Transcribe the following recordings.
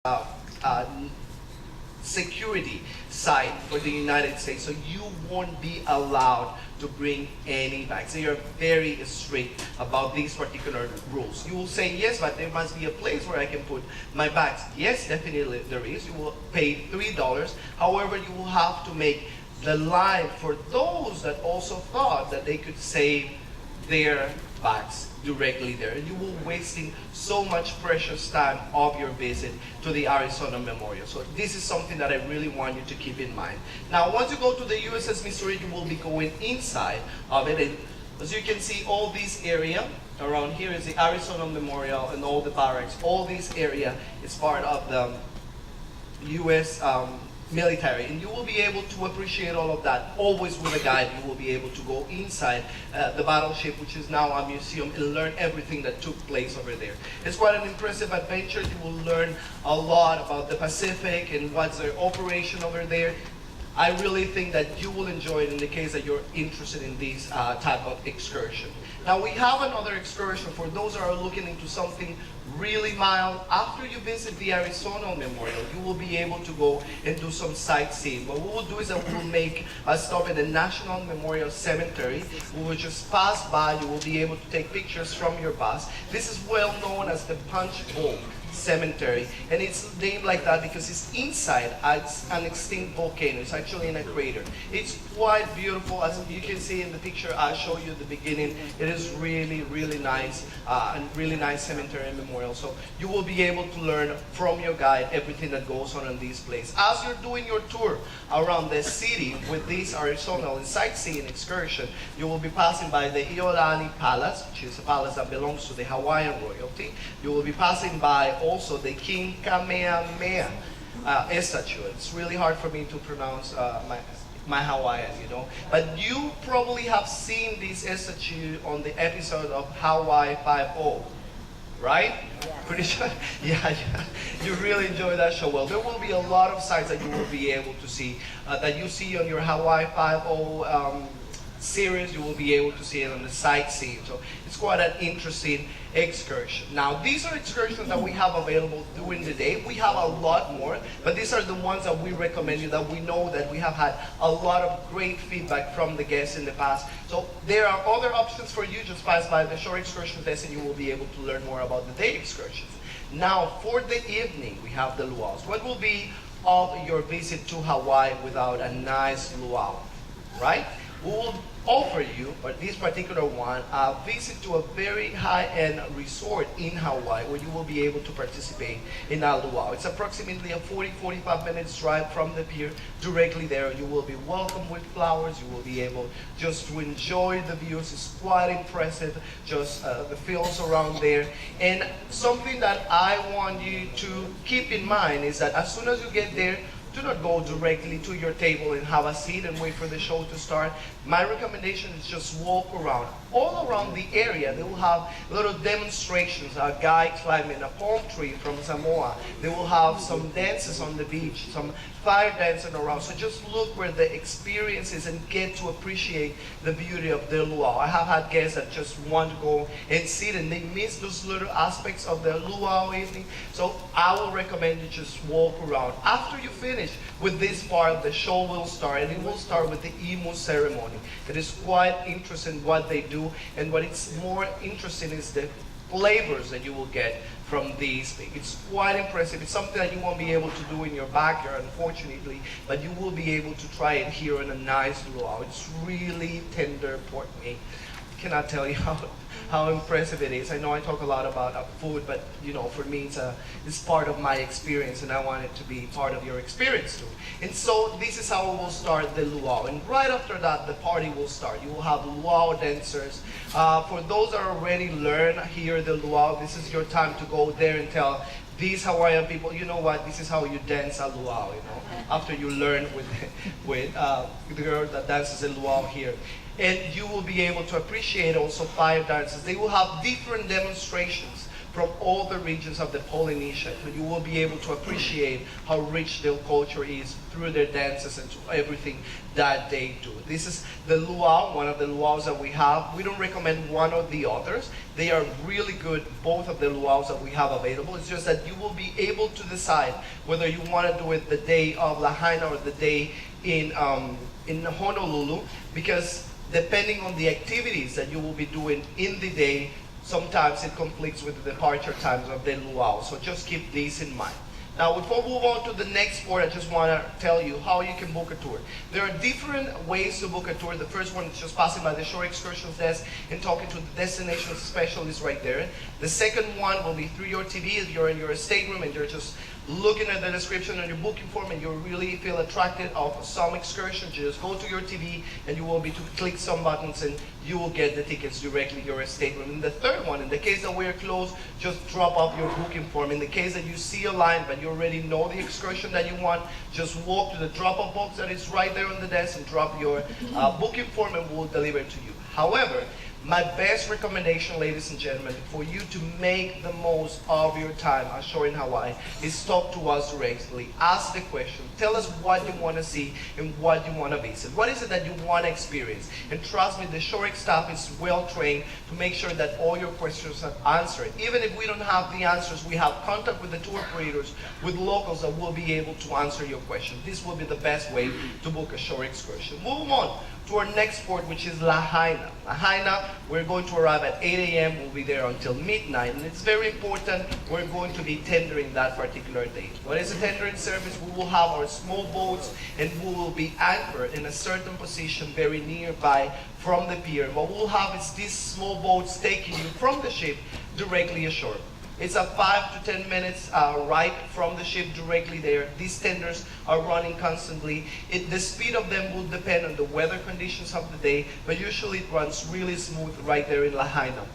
uh, uh, security side for the United States. So you won't be allowed to bring any bags. They are very strict about these particular rules. You will say, yes, but there must be a place where I can put my bags. Yes, definitely there is. You will pay $3. However, you will have to make the line for those that also thought that they could save their bags directly there. And you will wasting so much precious time of your visit to the Arizona Memorial. So this is something that I really want you to keep in mind. Now, once you go to the USS Missouri, you will be going inside of it. And as you can see, all this area around here is the Arizona Memorial and all the barracks. All this area is part of the U.S. Military, and you will be able to appreciate all of that. Always with a guide, you will be able to go inside the battleship, which is now a museum, and learn everything that took place over there. It's quite an impressive adventure. You will learn a lot about the Pacific and what's their operation over there. I really think that you will enjoy it in the case that you're interested in this type of excursion. Now we have another excursion for those that are looking into something really mild. After you visit the Arizona Memorial, you will be able to go and do some sightseeing. What we will do is that we will make a stop at the National Memorial Cemetery. We will just pass by. You will be able to take pictures from your bus. This is well known as the Punch Bowl Cemetery, and it's named like that because it's inside an extinct volcano. It's actually in a crater. It's quite beautiful, as you can see in the picture I showed you at the beginning. It is really, really nice, and really nice cemetery and memorial. So you will be able to learn from your guide everything that goes on in this place. As you're doing your tour around the city with this Arizona and sightseeing excursion, you will be passing by the Iolani Palace, which is a palace that belongs to the Hawaiian royalty. You will be passing by also the King Kamehameha statue. It's really hard for me to pronounce my Hawaiian, you know. But you probably have seen this statue on the episode of Hawaii 5-0, right? Yeah. Pretty sure. Yeah, you really enjoy that show. Well, there will be a lot of sites that you will be able to see that you see on your Hawaii 5-0 series. You will be able to see it on the sightseeing. So it's quite an interesting excursion. Now, these are excursions that we have available during the day. We have a lot more, but these are the ones that we recommend you, that we know that we have had a lot of great feedback from the guests in the past. So there are other options for you. Just pass by the short excursion desk and you will be able to learn more about the day excursions. Now, for the evening, we have the luau's. What will be of your visit to Hawaii without a nice luau, right? We will offer you, for this particular one, a visit to a very high-end resort in Hawaii where you will be able to participate in a luau. It's approximately a 40-45 minutes drive from the pier directly there. You will be welcomed with flowers. You will be able just to enjoy the views. It's quite impressive, just the fields around there. And something that I want you to keep in mind is that as soon as you get there, do not go directly to your table and have a seat and wait for the show to start. My recommendation is just walk around. All around the area, they will have little demonstrations. A guy climbing a palm tree from Samoa. They will have some dances on the beach, some fire dancing around. So just look where the experience is and get to appreciate the beauty of the luau. I have had guests that just want to go and sit and they miss those little aspects of the luau evening. So I will recommend you just walk around. After you finish with this part, the show will start, and it will start with the imu ceremony. It is quite interesting what they do, and what it's more interesting is the flavors that you will get from these things. It's quite impressive. It's something that you won't be able to do in your backyard, unfortunately, but you will be able to try it here in a nice luau. It's really tender pork meat. I cannot tell you how impressive it is. I know I talk a lot about food, but you know, for me it's part of my experience, and I want it to be part of your experience too. And so this is how we will start the luau. And right after that, the party will start. You will have luau dancers. For those that already learn here the luau, this is your time to go there and tell these Hawaiian people, you know what, this is how you dance a luau, you know, after you learn with the girl that dances a luau here. And you will be able to appreciate also fire dances. They will have different demonstrations from all the regions of the Polynesia. So you will be able to appreciate how rich their culture is through their dances and everything that they do. This is the luau, one of the luaus that we have. We don't recommend one or the others. They are really good, both of the luaus that we have available. It's just that you will be able to decide whether you want to do it the day of Lahaina or the day in Honolulu, because depending on the activities that you will be doing in the day, sometimes it conflicts with the departure times of the luau. So just keep these in mind. Now, before we move on to the next sport, I just want to tell you how you can book a tour. There are different ways to book a tour. The first one is just passing by the Shore Excursions desk and talking to the destination specialist right there. The second one will be through your TV. If you're in your stateroom and you're just looking at the description on your booking form and you really feel attracted of some excursions, you just go to your TV and you will be to click some buttons and you will get the tickets directly to your stateroom. And the third one, in the case that we're closed, just drop off your booking form. In the case that you see a line but you already know the excursion that you want, just walk to the drop-off box that is right there on the desk and drop your booking form and we'll deliver it to you. However, my best recommendation, ladies and gentlemen, for you to make the most of your time ashore in Hawaii is talk to us directly. Ask the question. Tell us what you want to see and what you want to visit. What is it that you want to experience? And trust me, the Shore staff is well trained to make sure that all your questions are answered. Even if we don't have the answers, we have contact with the tour operators, with locals that will be able to answer your question. This will be the best way to book a shore excursion. Moving on to our next port, which is Lahaina. Lahaina, we're going to arrive at 8 a.m. We'll be there until midnight. And it's very important, we're going to be tendering that particular day. What is a tendering service? We will have our small boats and we will be anchored in a certain position very nearby from the pier. What we'll have is these small boats taking you from the ship directly ashore. It's a 5 to 10 minutes ride from the ship directly there. These tenders are running constantly. The speed of them will depend on the weather conditions of the day, but usually it runs really smooth right there in Lahaina.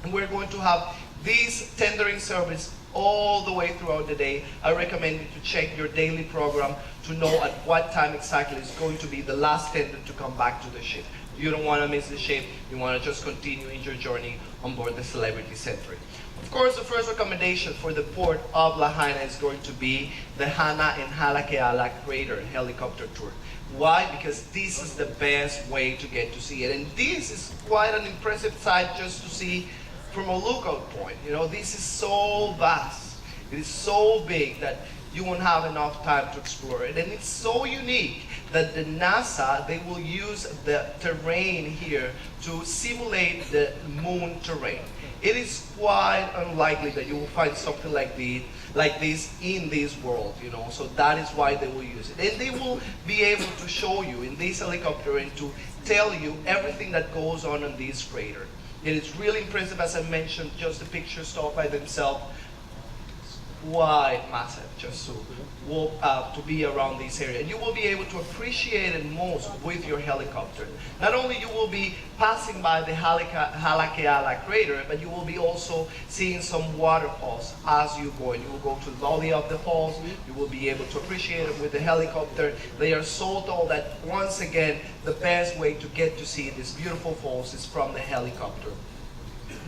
And we're going to have this tendering service all the way throughout the day. I recommend you to check your daily program to know at what time exactly is going to be the last tender to come back to the ship. You don't want to miss the ship. You want to just continue in your journey on board the Celebrity Century. Of course, the first recommendation for the port of Lahaina is going to be the Hana and Halakeala Crater helicopter tour. Why? Because this is the best way to get to see it. And this is quite an impressive sight just to see from a lookout point. You know, this is so vast. It is so big that you won't have enough time to explore it. And it's so unique that the NASA, they will use the terrain here to simulate the moon terrain. It is quite unlikely that you will find something like this in this world, you know, so that is why they will use it. And they will be able to show you in this helicopter and to tell you everything that goes on in this crater. It is really impressive, as I mentioned, just the pictures talk by themselves. Quite massive just to walk to be around this area, and you will be able to appreciate it most with your helicopter. Not only you will be passing by the Halakeala crater, but you will be also seeing some waterfalls as you go. And you will go to the valley of the falls. You will be able to appreciate it with the helicopter. They are so tall that once again the best way to get to see these beautiful falls is from the helicopter.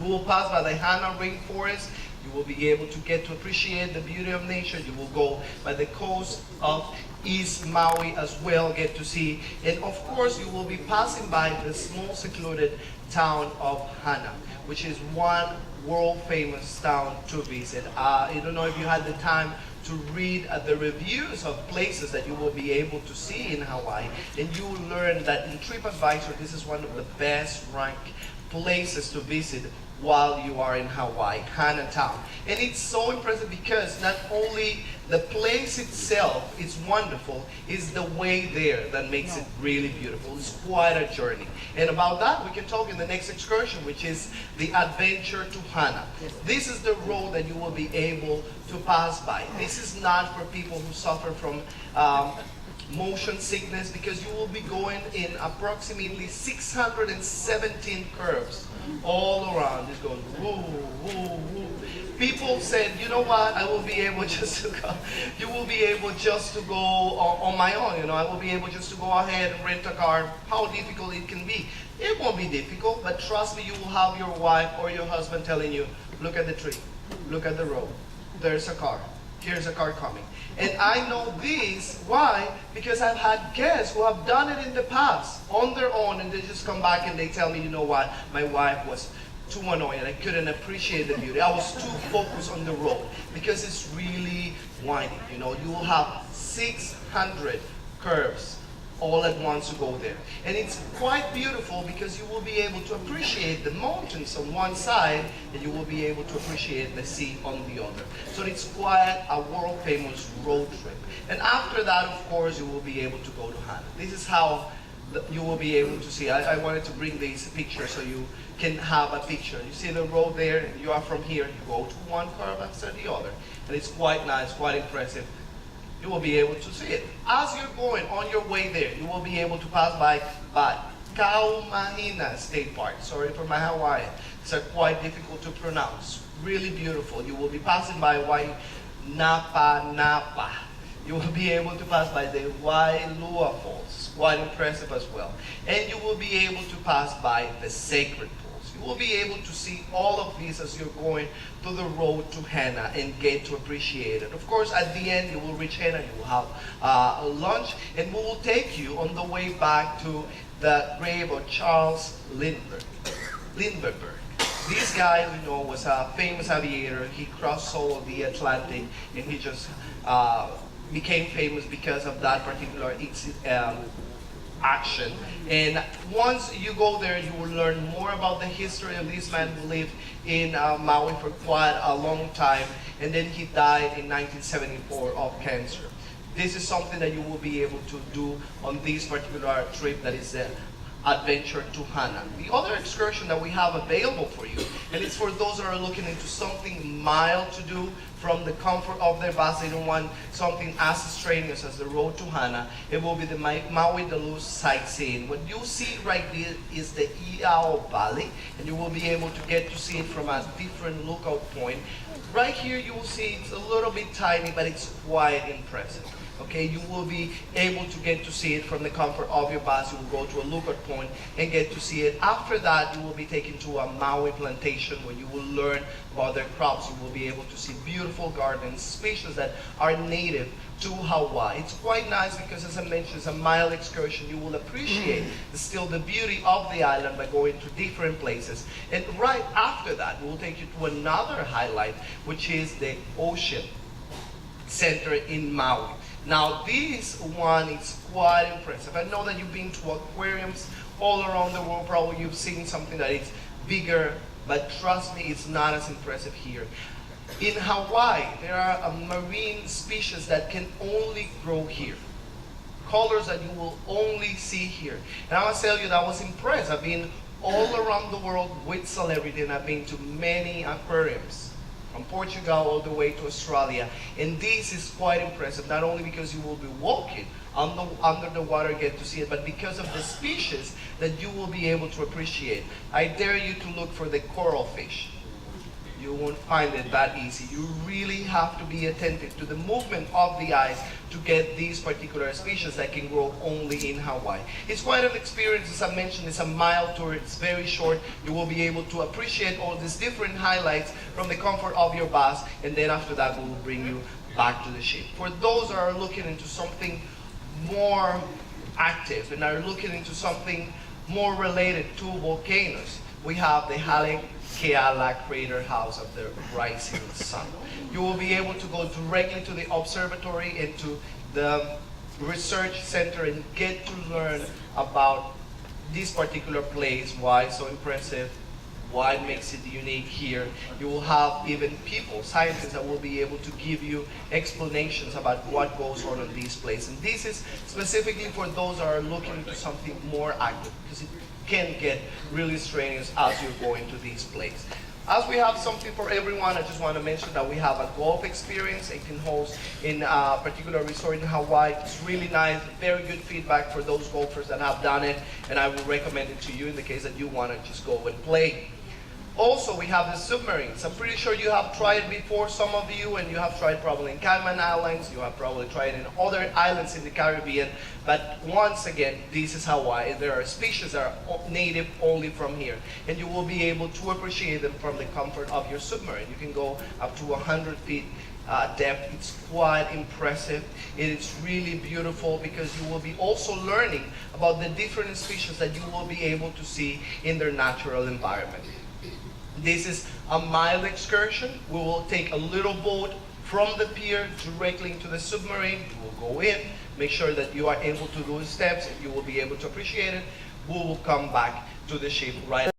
We will pass by the Hana Rainforest. You will be able to get to appreciate the beauty of nature. You will go by the coast of East Maui as well, get to see. And of course, you will be passing by the small secluded town of Hana, which is one world famous town to visit. I don't know if you had the time to read the reviews of places that you will be able to see in Hawaii. And you will learn that in TripAdvisor, this is one of the best ranked places to visit while you are in Hawaii, Hana Town. And it's so impressive because not only the place itself is wonderful, it's the way there that makes it really beautiful. It's quite a journey. And about that, we can talk in the next excursion, which is the Adventure to Hana. This is the road that you will be able to pass by. This is not for people who suffer from motion sickness, because you will be going in approximately 617 curves all around. It's going woo, woo, woo. People said, you know what, I will be able just to go, you will be able just to go on my own, you know, I will be able just to go ahead and rent a car. How difficult it can be. It won't be difficult, but trust me, you will have your wife or your husband telling you, look at the tree. Look at the road. There's a car. Here's a car coming. And I know this, why? Because I've had guests who have done it in the past on their own, and they just come back and they tell me, you know what, my wife was too annoying. I couldn't appreciate the beauty. I was too focused on the road because it's really windy. You know, you will have 600 curves all at once to go there. And it's quite beautiful because you will be able to appreciate the mountains on one side and you will be able to appreciate the sea on the other. So it's quite a world famous road trip. And after that, of course, you will be able to go to Hana. This is how you will be able to see. I wanted to bring these pictures so you can have a picture. You see the road there, you are from here, you go to one curve after the other. And it's quite nice, quite impressive. You will be able to see it. As you're going on your way there, you will be able to pass by Kaumahina State Park. Sorry for my Hawaiian. It's quite difficult to pronounce. Really beautiful. You will be passing by Wainapa Napa. You will be able to pass by the Wailua Falls. Quite impressive as well. And you will be able to pass by the Sacred Pools. You will be able to see all of these as you're going to the road to Hana and get to appreciate it. Of course, at the end, you will reach Hana, you will have a lunch, and we will take you on the way back to the grave of Charles Lindbergh. This guy, you know, was a famous aviator. He crossed all of the Atlantic, and he just became famous because of that particular action. And once you go there, you will learn more about the history of this man who lived in Maui for quite a long time, and then he died in 1974 of cancer. This is something that you will be able to do on this particular trip, that is the adventure to Hana. The other excursion that we have available for you, and it's for those that are looking into something mild to do from the comfort of their bus. They don't want something as strenuous as the road to Hana. It will be the Maui Duluth sightseeing. What you see right there is the Iao Valley, and you will be able to get to see it from a different lookout point. Right here you will see it's a little bit tiny, but it's quite impressive. Okay, you will be able to get to see it from the comfort of your bus. You will go to a lookout point and get to see it. After that, you will be taken to a Maui plantation where you will learn about their crops. You will be able to see beautiful gardens, species that are native to Hawaii. It's quite nice because, as I mentioned, it's a mild excursion. You will appreciate still the beauty of the island by going to different places. And right after that, we will take you to another highlight, which is the Ocean Center in Maui. Now this one is quite impressive. I know that you've been to aquariums all around the world. Probably you've seen something that is bigger, but trust me, it's not as impressive here. In Hawaii, there are marine species that can only grow here. Colors that you will only see here. And I must tell you that I was impressed. I've been all around the world with celebrity, and I've been to many aquariums, from Portugal all the way to Australia. And this is quite impressive, not only because you will be walking under the water, get to see it, but because of the species that you will be able to appreciate. I dare you to look for the coral fish. You won't find it that easy. You really have to be attentive to the movement of the eyes to get these particular species that can grow only in Hawaii. It's quite an experience. As I mentioned, it's a mild tour. It's very short. You will be able to appreciate all these different highlights from the comfort of your bus, and then after that, we will bring you back to the ship. For those that are looking into something more active and are looking into something more related to volcanoes, we have the Halekeala Crater House of the Rising Sun. You will be able to go directly to the observatory and to the research center and get to learn about this particular place, why it's so impressive, why it makes it unique here. You will have even people, scientists, that will be able to give you explanations about what goes on in this place. And this is specifically for those that are looking into something more active, because it can get really strenuous as you're going to this place. As we have something for everyone, I just want to mention that we have a golf experience. It can host in a particular resort in Hawaii. It's really nice, very good feedback for those golfers that have done it, and I will recommend it to you in the case that you want to just go and play. Also, we have the submarines. I'm pretty sure you have tried before, some of you, and you have tried probably in Cayman Islands, you have probably tried in other islands in the Caribbean, but once again, this is Hawaii. There are species that are native only from here, and you will be able to appreciate them from the comfort of your submarine. You can go up to 100 feet depth. It's quite impressive. It is really beautiful because you will be also learning about the different species that you will be able to see in their natural environment. This is a mile excursion. We will take a little boat from the pier directly into the submarine. You will go in, make sure that you are able to do the steps, and you will be able to appreciate it. We will come back to the ship right